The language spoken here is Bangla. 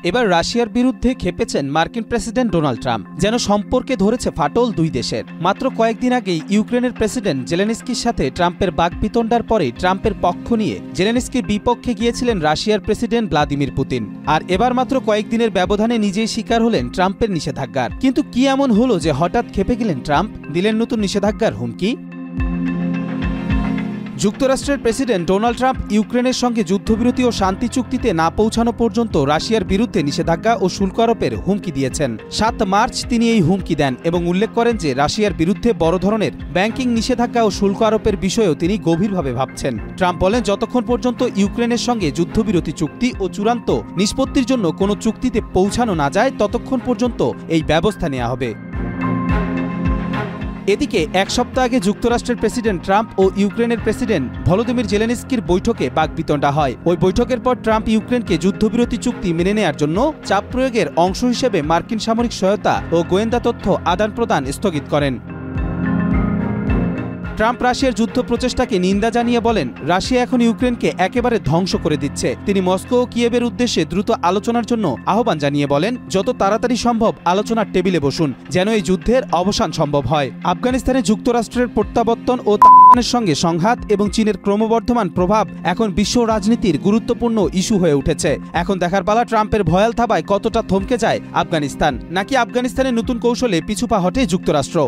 এবার রাশিয়ার বিরুদ্ধে খেপেছেন মার্কিন প্রেসিডেন্ট ডোনাল্ড ট্রাম্প। যেন সম্পর্কে ধরেছে ফাটল দুই দেশের। মাত্র কয়েকদিন আগেই ইউক্রেনের প্রেসিডেন্ট জেলেনস্কির সাথে ট্রাম্পের বাকবিতণ্ডার পরে ট্রাম্পের পক্ষ নিয়ে জেলেনস্কির বিপক্ষে গিয়েছিলেন রাশিয়ার প্রেসিডেন্ট ভ্লাদিমির পুতিন। আর এবার মাত্র কয়েকদিনের ব্যবধানে নিজেই শিকার হলেন ট্রাম্পের নিষেধাজ্ঞার। কিন্তু কি এমন হলো যে হঠাৎ খেপে গেলেন ট্রাম্প, দিলেন নতুন নিষেধাজ্ঞার হুমকি? যুক্তরাষ্ট্রের প্রেসিডেন্ট ডোনাল্ড ট্রাম্প ইউক্রেনের সঙ্গে যুদ্ধবিরতি ও শান্তি চুক্তিতে না পৌঁছানো পর্যন্ত রাশিয়ার বিরুদ্ধে নিষেধাজ্ঞা ও শুল্ক আরোপের হুমকি দিয়েছেন। ৭ মার্চ তিনি এই হুমকি দেন এবং উল্লেখ করেন যে রাশিয়ার বিরুদ্ধে বড় ধরনের ব্যাংকিং নিষেধাজ্ঞা ও শুল্ক আরোপের বিষয়েও তিনি গভীরভাবে ভাবছেন। ট্রাম্প বলেন, যতক্ষণ পর্যন্ত ইউক্রেনের সঙ্গে যুদ্ধবিরতি চুক্তি ও চূড়ান্ত নিষ্পত্তির জন্য কোনো চুক্তিতে পৌঁছানো না যায় ততক্ষণ পর্যন্ত এই ব্যবস্থা নেওয়া হবে। এদিকে এক সপ্তাহ আগে যুক্তরাষ্ট্রের প্রেসিডেন্ট ট্রাম্প ও ইউক্রেনের প্রেসিডেন্ট ভলোদিমির জেলেনস্কির বৈঠকে বাকবিতণ্ডা হয়। ওই বৈঠকের পর ট্রাম্প ইউক্রেনকে যুদ্ধবিরতি চুক্তি মেনে নেয়ার জন্য চাপ প্রয়োগের অংশ হিসেবে মার্কিন সামরিক সহায়তা ও গোয়েন্দা তথ্য আদান প্রদান স্থগিত করেন। ট্রাম্প রাশিয়ার যুদ্ধ প্রচেষ্টাকে নিন্দা জানিয়ে বলেন, রাশিয়া এখন ইউক্রেনকে একেবারে ধ্বংস করে দিচ্ছে। তিনি মস্কো ও কিয়েভের উদ্দেশ্যে দ্রুত আলোচনার জন্য আহ্বান জানিয়ে বলেন, যত তাড়াতাড়ি সম্ভব আলোচনার টেবিলে বসুন, যেন এই যুদ্ধের অবসান সম্ভব হয়। আফগানিস্তানে যুক্তরাষ্ট্রের প্রত্যাবর্তন ও তালেবানের সঙ্গে সংঘাত এবং চীনের ক্রমবর্ধমান প্রভাব এখন বিশ্ব রাজনীতির গুরুত্বপূর্ণ ইস্যু হয়ে উঠেছে। এখন দেখার পালা ট্রাম্পের ভয়াল থাবায় কতটা থমকে যায় আফগানিস্তান, নাকি আফগানিস্তানের নতুন কৌশলে পিছুপা হটে যুক্তরাষ্ট্র।